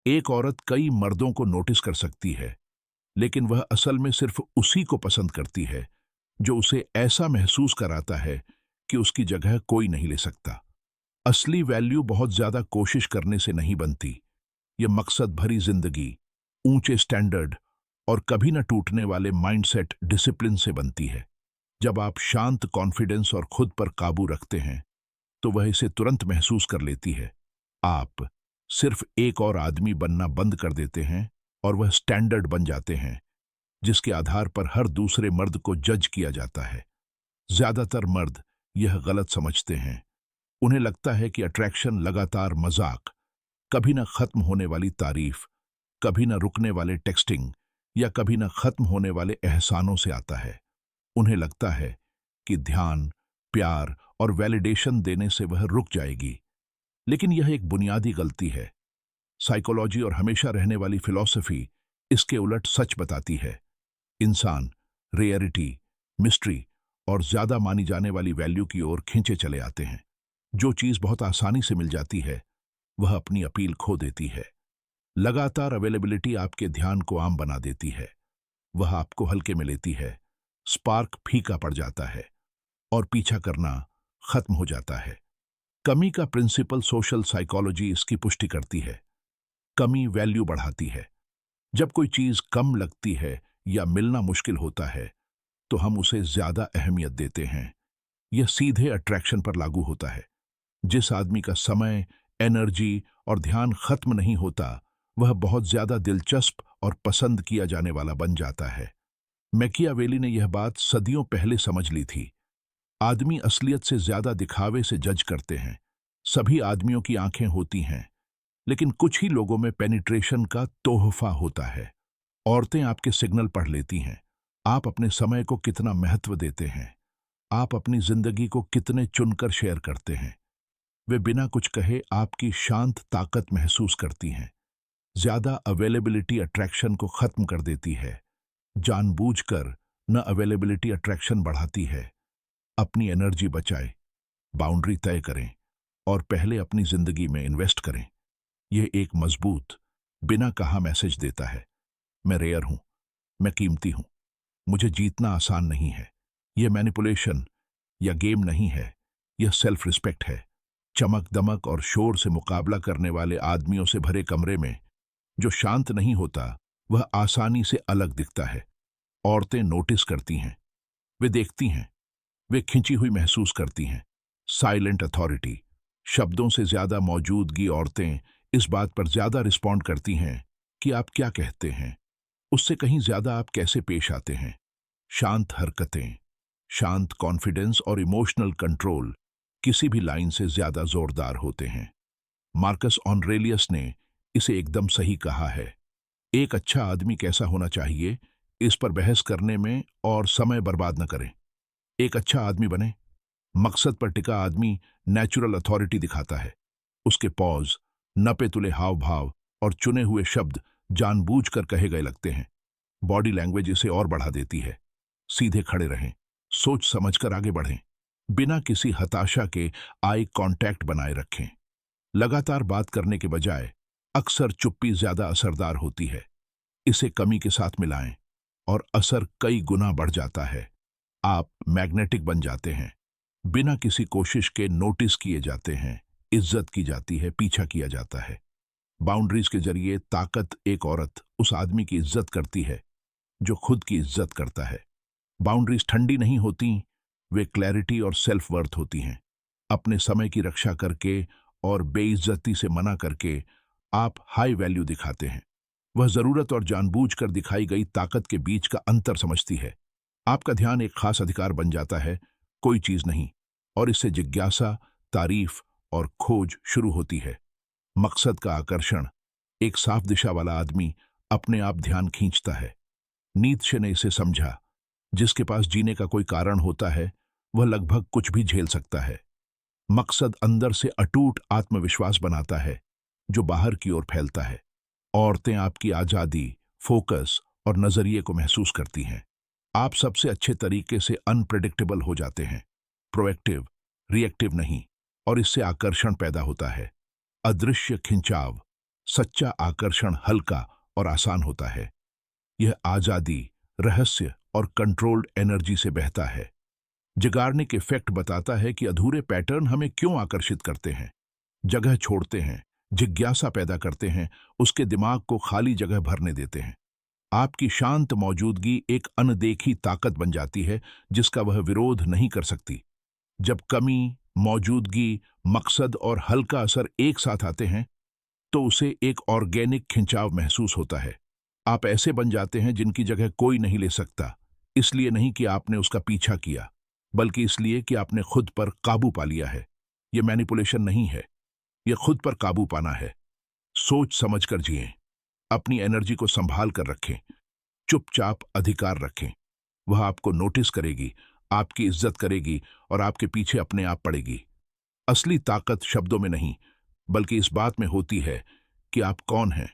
एक औरत कई मर्दों को नोटिस कर सकती है, लेकिन वह असल में सिर्फ उसी को पसंद करती है जो उसे ऐसा महसूस कराता है कि उसकी जगह कोई नहीं ले सकता। असली वैल्यू बहुत ज्यादा कोशिश करने से नहीं बनती। यह मकसद भरी जिंदगी, ऊंचे स्टैंडर्ड और कभी न टूटने वाले माइंडसेट डिसिप्लिन से बनती है। जब आप शांत कॉन्फिडेंस और खुद पर काबू रखते हैं, तो वह इसे तुरंत महसूस कर लेती है। आप सिर्फ एक और आदमी बनना बंद कर देते हैं और वह स्टैंडर्ड बन जाते हैं जिसके आधार पर हर दूसरे मर्द को जज किया जाता है। ज्यादातर मर्द यह गलत समझते हैं। उन्हें लगता है कि अट्रैक्शन लगातार मजाक, कभी न खत्म होने वाली तारीफ, कभी न रुकने वाले टेक्सटिंग या कभी न खत्म होने वाले एहसानों से आता है। उन्हें लगता है कि ध्यान, प्यार और वैलिडेशन देने से वह रुक जाएगी, लेकिन यह एक बुनियादी गलती है। साइकोलॉजी और हमेशा रहने वाली फिलॉसफी इसके उलट सच बताती है। इंसान रेयरिटी, मिस्ट्री और ज्यादा मानी जाने वाली वैल्यू की ओर खींचे चले आते हैं। जो चीज बहुत आसानी से मिल जाती है, वह अपनी अपील खो देती है। लगातार अवेलेबिलिटी आपके ध्यान को आम बना देती है। वह आपको हल्के में लेती है, स्पार्क फीका पड़ जाता है और पीछा करना खत्म हो जाता है। कमी का प्रिंसिपल सोशल साइकोलॉजी इसकी पुष्टि करती है। कमी वैल्यू बढ़ाती है। जब कोई चीज कम लगती है या मिलना मुश्किल होता है, तो हम उसे ज्यादा अहमियत देते हैं। यह सीधे अट्रैक्शन पर लागू होता है। जिस आदमी का समय, एनर्जी और ध्यान खत्म नहीं होता, वह बहुत ज्यादा दिलचस्प और पसंद किया जाने वाला बन जाता है। मैकियावेली ने यह बात सदियों पहले समझ ली थी। आदमी असलियत से ज्यादा दिखावे से जज करते हैं। सभी आदमियों की आंखें होती हैं, लेकिन कुछ ही लोगों में पेनिट्रेशन का तोहफा होता है। औरतें आपके सिग्नल पढ़ लेती हैं। आप अपने समय को कितना महत्व देते हैं, आप अपनी जिंदगी को कितने चुनकर शेयर करते हैं। वे बिना कुछ कहे आपकी शांत ताकत महसूस करती हैं। ज्यादा अवेलेबिलिटी अट्रैक्शन को खत्म कर देती है। जानबूझकर न अवेलेबिलिटी अट्रैक्शन बढ़ाती है। अपनी एनर्जी बचाए, बाउंड्री तय करें और पहले अपनी जिंदगी में इन्वेस्ट करें। यह एक मजबूत, बिना कहा मैसेज देता है, मैं रेयर हूं, मैं कीमती हूं, मुझे जीतना आसान नहीं है। यह मैनिपुलेशन या गेम नहीं है, यह सेल्फ रिस्पेक्ट है। चमक दमक और शोर से मुकाबला करने वाले आदमियों से भरे कमरे में जो शांत नहीं होता, वह आसानी से अलग दिखता है। औरतें नोटिस करती हैं, वे देखती हैं, वे खिंची हुई महसूस करती हैं। साइलेंट अथॉरिटी, शब्दों से ज्यादा मौजूदगी। औरतें इस बात पर ज्यादा रिस्पॉन्ड करती हैं कि आप क्या कहते हैं, उससे कहीं ज्यादा आप कैसे पेश आते हैं। शांत हरकतें, शांत कॉन्फिडेंस और इमोशनल कंट्रोल किसी भी लाइन से ज्यादा जोरदार होते हैं। मार्कस ऑनरेलियस ने इसे एकदम सही कहा है। एक अच्छा आदमी कैसा होना चाहिए, इस पर बहस करने में और समय बर्बाद न करें। एक अच्छा आदमी बने। मकसद पर टिका आदमी नेचुरल अथॉरिटी दिखाता है। उसके पॉज, नपे तुले हाव भाव और चुने हुए शब्द जानबूझकर कहे गए लगते हैं। बॉडी लैंग्वेज इसे और बढ़ा देती है। सीधे खड़े रहें, सोच समझकर आगे बढ़ें, बिना किसी हताशा के आई कांटेक्ट बनाए रखें। लगातार बात करने के बजाय अक्सर चुप्पी ज्यादा असरदार होती है। इसे कमी के साथ मिलाएं और असर कई गुना बढ़ जाता है। आप मैग्नेटिक बन जाते हैं। बिना किसी कोशिश के नोटिस किए जाते हैं, इज्जत की जाती है, पीछा किया जाता है। बाउंड्रीज के जरिए ताकत। एक औरत उस आदमी की इज्जत करती है जो खुद की इज्जत करता है। बाउंड्रीज ठंडी नहीं होती, वे क्लैरिटी और सेल्फ वर्थ होती हैं। अपने समय की रक्षा करके और बेइज्जती से मना करके आप हाई वैल्यू दिखाते हैं। वह जरूरत और जानबूझकर दिखाई गई ताकत के बीच का अंतर समझती है। आपका ध्यान एक खास अधिकार बन जाता है, कोई चीज नहीं, और इससे जिज्ञासा, तारीफ और खोज शुरू होती है। मकसद का आकर्षण। एक साफ दिशा वाला आदमी अपने आप ध्यान खींचता है। नीत्शे ने इसे समझा, जिसके पास जीने का कोई कारण होता है, वह लगभग कुछ भी झेल सकता है। मकसद अंदर से अटूट आत्मविश्वास बनाता है, जो बाहर की ओर फैलता है। औरतें आपकी आजादी, फोकस और नजरिए को महसूस करती हैं। आप सबसे अच्छे तरीके से अनप्रेडिक्टेबल हो जाते हैं, प्रोएक्टिव, रिएक्टिव नहीं, और इससे आकर्षण पैदा होता है। अदृश्य खिंचाव। सच्चा आकर्षण हल्का और आसान होता है। यह आजादी, रहस्य और कंट्रोल्ड एनर्जी से बहता है। जगार्निक इफेक्ट बताता है कि अधूरे पैटर्न हमें क्यों आकर्षित करते हैं, जगह छोड़ते हैं, जिज्ञासा पैदा करते हैं, उसके दिमाग को खाली जगह भरने देते हैं। आपकी शांत मौजूदगी एक अनदेखी ताकत बन जाती है जिसका वह विरोध नहीं कर सकती। जब कमी, मौजूदगी, मकसद और हल्का असर एक साथ आते हैं तो उसे एक ऑर्गेनिक खिंचाव महसूस होता है। आप ऐसे बन जाते हैं जिनकी जगह कोई नहीं ले सकता, इसलिए नहीं कि आपने उसका पीछा किया, बल्कि इसलिए कि आपने खुद पर काबू पा लिया है। यह मैनिपुलेशन नहीं है, यह खुद पर काबू पाना है। सोच समझ कर जिएं, अपनी एनर्जी को संभाल कर रखें, चुपचाप अधिकार रखें। वह आपको नोटिस करेगी, आपकी इज्जत करेगी और आपके पीछे अपने आप पड़ेगी। असली ताकत शब्दों में नहीं, बल्कि इस बात में होती है कि आप कौन हैं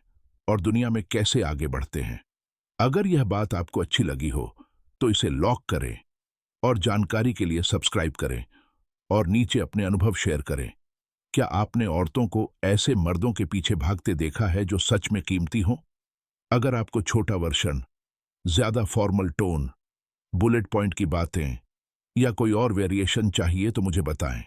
और दुनिया में कैसे आगे बढ़ते हैं। अगर यह बात आपको अच्छी लगी हो तो इसे लॉक करें और जानकारी के लिए सब्सक्राइब करें और नीचे अपने अनुभव शेयर करें। क्या आपने औरतों को ऐसे मर्दों के पीछे भागते देखा है जो सच में कीमती हों? अगर आपको छोटा वर्षन, ज्यादा फॉर्मल टोन, बुलेट पॉइंट की बातें या कोई और वेरिएशन चाहिए तो मुझे बताएं।